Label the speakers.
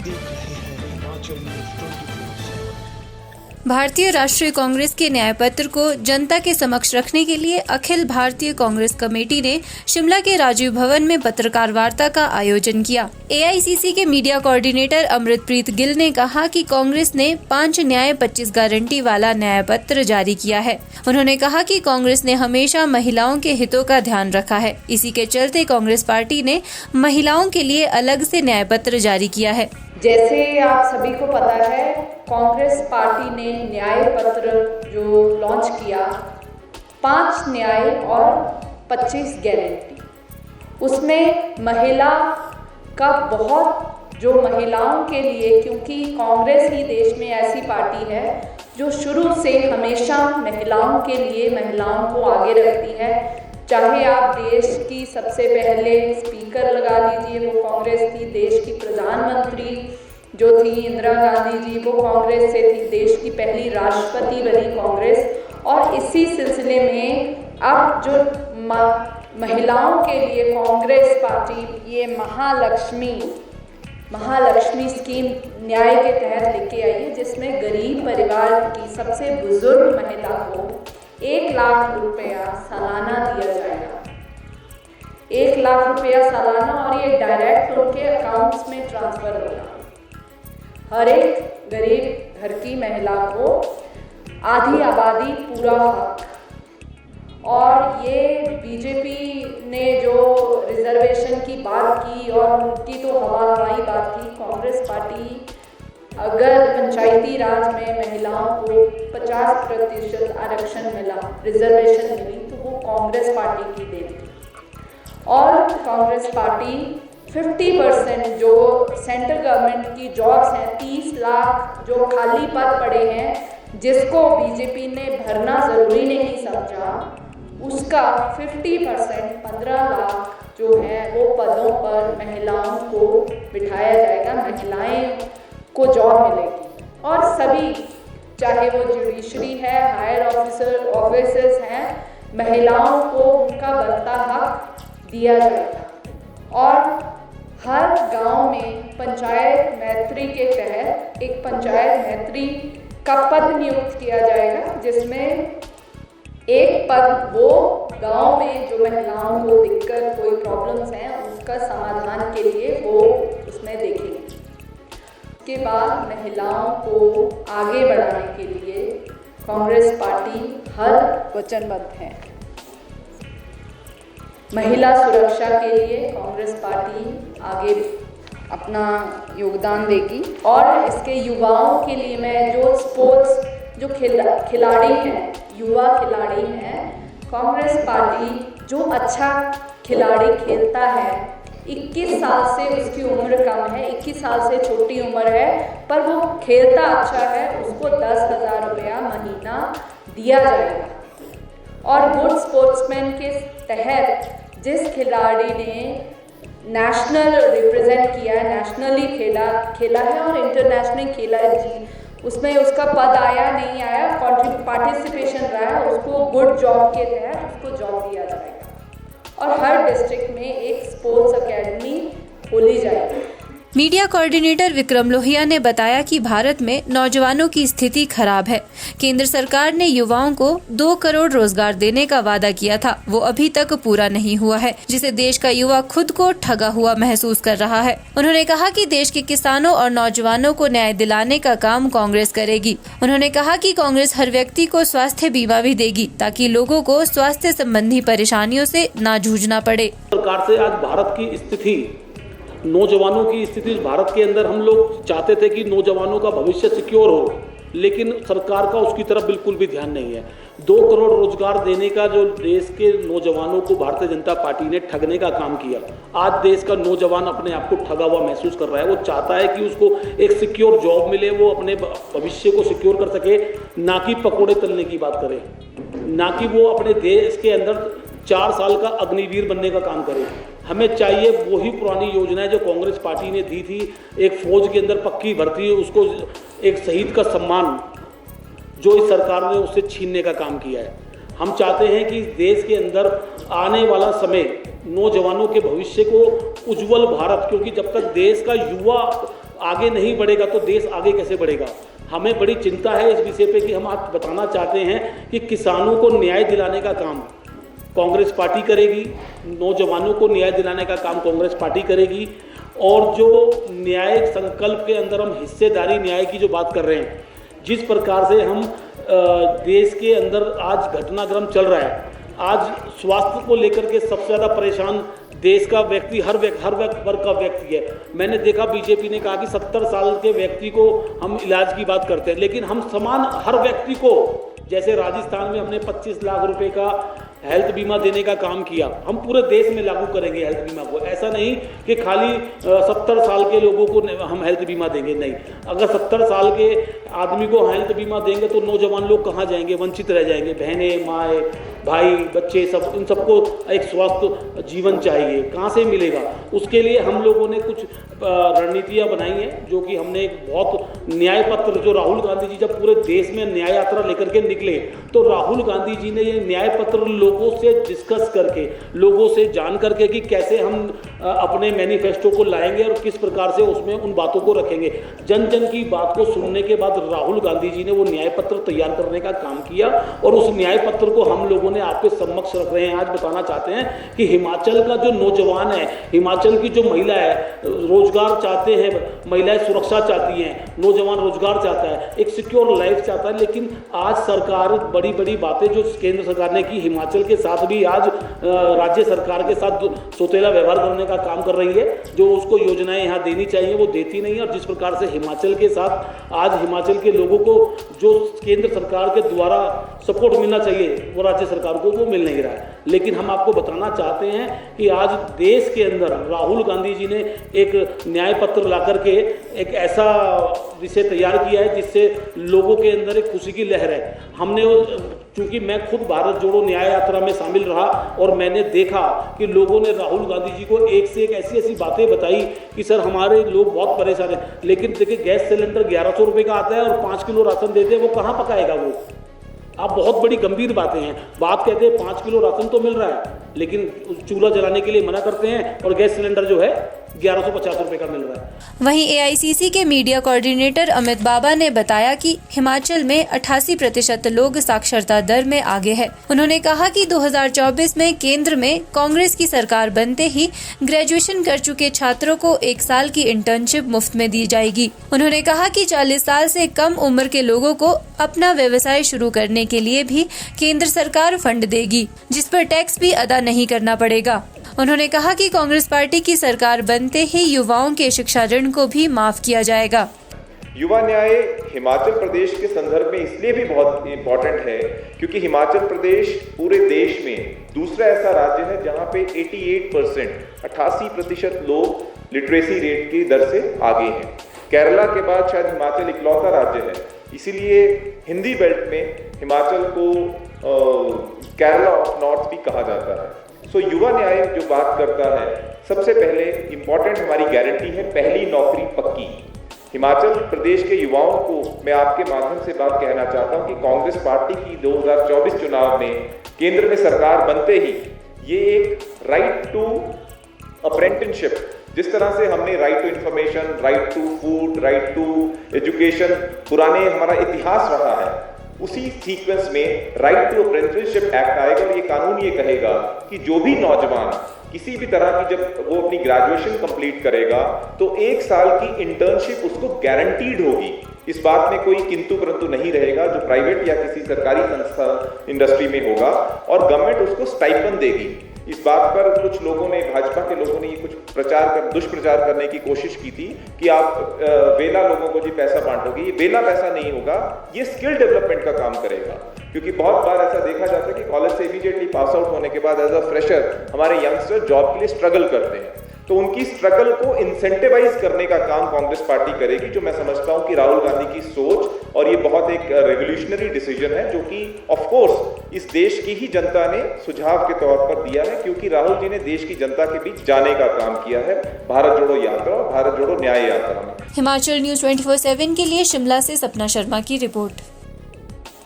Speaker 1: देख रहे हैं हिमाचल न्यूज़ 24/7।
Speaker 2: भारतीय राष्ट्रीय कांग्रेस के न्याय पत्र को जनता के समक्ष रखने के लिए अखिल भारतीय कांग्रेस कमेटी ने शिमला के राजीव भवन में पत्रकार वार्ता का आयोजन किया। एआईसीसी के मीडिया कोऑर्डिनेटर अमृतप्रीत गिल ने कहा कि कांग्रेस ने 5 न्याय 25 गारंटी वाला न्याय पत्र जारी किया है। उन्होंने कहा कि कांग्रेस ने हमेशा महिलाओं के हितों का ध्यान रखा है। इसी के चलते कांग्रेस पार्टी ने महिलाओं के लिए अलग से न्याय पत्र जारी किया है।
Speaker 3: जैसे आप सभी को पता है, कांग्रेस पार्टी ने न्याय पत्र जो लॉन्च किया, 5 न्याय और 25 गारंटी, उसमें महिला का बहुत जो महिलाओं के लिए, क्योंकि कांग्रेस ही देश में ऐसी पार्टी है जो शुरू से हमेशा महिलाओं के लिए, महिलाओं को आगे रखती है। चाहे आप देश की सबसे पहले स्पीकर लगा लीजिए, वो कांग्रेस थी। देश की प्रधानमंत्री जो थी इंदिरा गांधी जी, वो कांग्रेस से थी। देश की पहली राष्ट्रपति बनी कांग्रेस। और इसी सिलसिले में अब जो महिलाओं के लिए कांग्रेस पार्टी ये महालक्ष्मी स्कीम न्याय के तहत लेके आई है, जिसमें गरीब परिवार की सबसे बुजुर्ग महिला को 1 लाख रुपया सालाना दिया जाएगा। 1 लाख रुपया सालाना, और ये डायरेक्ट उनके अकाउंट्स में ट्रांसफर होगा। हर एक गरीब घर की महिला को आधी आबादी पूरा हक। और ये बीजेपी ने जो रिजर्वेशन की बात की, और उनकी तो हवाई बात थी, कांग्रेस पार्टी अगर पंचायती राज में महिलाओं को 50% आरक्षण मिला, रिजर्वेशन मिली, तो वो कांग्रेस पार्टी की देन थी। और कांग्रेस पार्टी 50% जो सेंट्रल गवर्नमेंट की जॉब्स हैं, 30 लाख जो खाली पद पड़े हैं, जिसको बीजेपी ने भरना ज़रूरी नहीं समझा, उसका 50% 15 लाख जो है वो पदों पर महिलाओं को बिठाया जाएगा। महिलाएं को जॉब मिलेगी। और सभी, चाहे वो जुडिशरी है, हायर ऑफिसर्स हैं, महिलाओं को उनका बनता हक दिया जाएगा। और हर गांव में पंचायत मैत्री के तहत एक पंचायत मैत्री का पद नियुक्त किया जाएगा, जिसमें एक पद वो गांव में जो महिलाओं को दिक्कत, कोई प्रॉब्लम्स हैं, उसका समाधान के लिए वो उसमें देखेंगे। के बाद महिलाओं को आगे बढ़ाने के लिए कांग्रेस पार्टी हर वचनबद्ध है। महिला सुरक्षा के लिए कांग्रेस पार्टी आगे अपना योगदान देगी। और इसके युवाओं के लिए मैं जो स्पोर्ट्स जो खिलाड़ी हैं, युवा खिलाड़ी हैं, कांग्रेस पार्टी जो अच्छा खिलाड़ी खेलता है, 21 साल से उसकी उम्र कम है, 21 साल से छोटी उम्र है, पर वो खेलता अच्छा है, उसको 10,000 रुपया महीना दिया जाएगा। और गुड स्पोर्ट्समैन के तहत जिस खिलाड़ी ने नेशनल रिप्रेजेंट किया है, नेशनली खेला है और इंटरनेशनल खेला है, उसमें उसका पद आया नहीं आया, पार्टिसिपेशन रहा है, उसको गुड जॉब के तहत उसको जॉब दिया जाएगा। और हर डिस्ट्रिक्ट में एक स्पोर्ट्स एकेडमी खोली जाएगी।
Speaker 2: मीडिया कोऑर्डिनेटर विक्रम लोहिया ने बताया कि भारत में नौजवानों की स्थिति खराब है। केंद्र सरकार ने युवाओं को 2 करोड़ रोजगार देने का वादा किया था, वो अभी तक पूरा नहीं हुआ है, जिसे देश का युवा खुद को ठगा हुआ महसूस कर रहा है। उन्होंने कहा कि देश के किसानों और नौजवानों को न्याय दिलाने का काम कांग्रेस करेगी। उन्होंने कहा कि कांग्रेस हर व्यक्ति को स्वास्थ्य बीमा भी देगी, ताकि लोगों को स्वास्थ्य संबंधी परेशानियों से न जूझना पड़े।
Speaker 4: सरकार से आज भारत की स्थिति, नौजवानों की स्थिति भारत के अंदर, हम लोग चाहते थे कि नौजवानों का भविष्य सिक्योर हो, लेकिन सरकार का उसकी तरफ बिल्कुल भी ध्यान नहीं है। 2 करोड़ रोजगार देने का जो देश के नौजवानों को भारतीय जनता पार्टी ने ठगने का काम किया, आज देश का नौजवान अपने आप को ठगा हुआ महसूस कर रहा है। वो चाहता है कि उसको एक सिक्योर जॉब मिले, वो अपने भविष्य को सिक्योर कर सके, ना कि पकौड़े तलने की बात करे, ना कि वो अपने देश के अंदर 4 साल का अग्निवीर बनने का काम करे। हमें चाहिए वही पुरानी योजनाएं जो कांग्रेस पार्टी ने दी थी, एक फौज के अंदर पक्की भर्ती, उसको एक शहीद का सम्मान, जो इस सरकार ने उससे छीनने का काम किया है। हम चाहते हैं कि देश के अंदर आने वाला समय नौजवानों के भविष्य को उज्जवल भारत, क्योंकि जब तक देश का युवा आगे नहीं बढ़ेगा तो देश आगे कैसे बढ़ेगा। हमें बड़ी चिंता है इस विषय पे कि हम आज बताना चाहते हैं कि किसानों को न्याय दिलाने का काम कांग्रेस पार्टी करेगी, नौजवानों को न्याय दिलाने का काम कांग्रेस पार्टी करेगी, और जो न्याय संकल्प के अंदर हम हिस्सेदारी न्याय की जो बात कर रहे हैं, जिस प्रकार से हम देश के अंदर आज घटनाक्रम चल रहा है, आज स्वास्थ्य को लेकर के सबसे ज़्यादा परेशान देश का व्यक्ति हर वर्ग का व्यक्ति है। मैंने देखा बीजेपी ने कहा कि 70 साल के व्यक्ति को हम इलाज की बात करते हैं, लेकिन हम समान हर व्यक्ति को, जैसे राजस्थान में हमने 25 लाख रुपए का हेल्थ बीमा देने का काम किया, हम पूरे देश में लागू करेंगे हेल्थ बीमा को। ऐसा नहीं कि खाली 70 साल के लोगों को हम हेल्थ बीमा देंगे, नहीं। अगर 70 साल के आदमी को हेल्थ बीमा देंगे तो नौजवान लोग कहाँ जाएंगे, वंचित रह जाएंगे। बहनें, माएँ, भाई, बच्चे, सब, इन सबको एक स्वस्थ जीवन चाहिए, कहाँ से मिलेगा। उसके लिए हम लोगों ने कुछ रणनीतियाँ बनाई हैं, जो कि हमने एक बहुत न्याय पत्र, जो राहुल गांधी जी जब पूरे देश में न्याय यात्रा लेकर के निकले, तो राहुल गांधी जी ने ये न्याय पत्र लोगों से डिस्कस करके, लोगों से जान करके कि कैसे हम अपने मैनिफेस्टो को लाएंगे और किस प्रकार से उसमें उन बातों को रखेंगे। जन जन की बात को सुनने के बाद राहुल गांधी जी ने वो न्याय पत्र तैयार करने का काम किया, और उस न्याय पत्र को हम लोगों ने आपके समक्ष रख रहे हैं। आज बताना चाहते हैं कि हिमाचल का जो नौजवान है, हिमाचल की जो महिला है, रोजगार चाहते हैं, महिलाएं सुरक्षा चाहती हैं, नौजवान रोजगार चाहता है, एक सिक्योर लाइफ चाहता है। लेकिन आज सरकार बड़ी बड़ी बातें जो केंद्र सरकार ने की, हिमाचल के साथ भी आज राज्य सरकार के साथ सौतेला व्यवहार करने का काम कर रही है। जो उसको योजनाएं यहाँ देनी चाहिए वो देती नहीं है, और जिस प्रकार से हिमाचल के साथ आज हिमाचल के लोगों को जो केंद्र सरकार के द्वारा सपोर्ट मिलना चाहिए वो राज्य सरकार को वो मिल नहीं रहा है। लेकिन हम आपको बताना चाहते हैं कि आज देश के अंदर राहुल गांधी जी ने एक न्याय पत्र ला करके एक ऐसा विषय तैयार किया है जिससे लोगों के अंदर एक खुशी की लहर है। हमने, चूंकि मैं खुद भारत जोड़ो न्याय यात्रा में शामिल रहा, और मैंने देखा कि लोगों ने राहुल गांधी जी को एक से एक ऐसी ऐसी बातें बताई कि सर हमारे लोग बहुत परेशान हैं। लेकिन देखिए, गैस सिलेंडर 1100 रुपये का आता है और 5 किलो राशन देते हैं, वो कहाँ पकाएगा वो। आप बहुत बड़ी गंभीर बातें हैं। बात कहते हैं 5 किलो राशन तो मिल रहा है, लेकिन चूल्हा जलाने के लिए मना करते हैं, और गैस सिलेंडर जो है 1150 रुपए का मिल रहा है।
Speaker 2: वहीं एआईसीसी के मीडिया कोऑर्डिनेटर अमित बाबा ने बताया कि हिमाचल में 88% लोग साक्षरता दर में आगे है। उन्होंने कहा कि 2024 में केंद्र में कांग्रेस की सरकार बनते ही ग्रेजुएशन कर चुके छात्रों को 1 साल की इंटर्नशिप मुफ्त में दी जाएगी। उन्होंने कहा कि 40 साल से कम उम्र के लोगों को अपना व्यवसाय शुरू करने के लिए भी केंद्र सरकार फंड देगी, जिस पर टैक्स भी अदा नहीं करना पड़ेगा। उन्होंने कहा कि कांग्रेस पार्टी की सरकार बनते ही युवाओं के शिक्षा ऋण को भी माफ किया जाएगा।
Speaker 5: युवा न्याय हिमाचल प्रदेश के संदर्भ में इसलिए भी बहुत इम्पोर्टेंट है क्योंकि हिमाचल प्रदेश पूरे देश में दूसरा ऐसा राज्य है जहां पे 88% लोग लिटरेसी रेट की दर से आगे हैं। केरला के बाद शायद हिमाचल इकलौता राज्य है, इसीलिए हिंदी बेल्ट में हिमाचल को केरला ऑफ नॉर्थ भी कहा जाता है। सो युवा न्याय जो बात करता है, सबसे पहले इम्पॉर्टेंट हमारी गारंटी है पहली नौकरी पक्की। हिमाचल प्रदेश के युवाओं को मैं आपके माध्यम से बात कहना चाहता हूं कि कांग्रेस पार्टी की 2024 चुनाव में केंद्र में सरकार बनते ही ये एक राइट टू अप्रेंटिसशिप, जिस तरह से हमने right to information, right to food, right to education पुराने हमारा इतिहास रहा है, उसी सीक्वेंस में राइट टू अप्रेंटिसशिप एक्ट आएगा और ये कानून ये कहेगा कि जो भी नौजवान किसी भी तरह की जब वो अपनी ग्रेजुएशन कंप्लीट करेगा तो 1 साल की इंटर्नशिप उसको गारंटीड होगी। इस बात में कोई किंतु परंतु नहीं रहेगा, जो प्राइवेट या किसी सरकारी संस्था इंडस्ट्री में होगा, और गवर्नमेंट उसको स्टाइपेंड देगी। इस बात पर कुछ लोगों ने, भाजपा के लोगों ने ये कुछ दुष्प्रचार करने की कोशिश की थी कि आप वेला लोगों को जी पैसा बांटोगे। ये वेला पैसा नहीं होगा, ये स्किल डेवलपमेंट का काम करेगा। क्योंकि बहुत बार ऐसा देखा जाता है कि कॉलेज से इमीडिएटली पास आउट होने के बाद एज अ फ्रेशर हमारे यंगस्टर जॉब के लिए स्ट्रगल करते हैं, तो उनकी स्ट्रगल को इंसेंटिवाइज करने का काम कांग्रेस पार्टी करेगी, जो मैं समझता हूं कि राहुल गांधी की सोच और ये बहुत एक रेवोल्यूशनरी डिसीजन है, जो कि ऑफ कोर्स इस देश की ही जनता ने सुझाव के तौर पर दिया है, क्योंकि राहुल जी ने देश की जनता के बीच जाने का काम किया है भारत जोड़ो यात्रा और भारत जोड़ो न्याय यात्रा में।
Speaker 2: हिमाचल न्यूज़ 24/7 के लिए शिमला से सपना शर्मा की रिपोर्ट।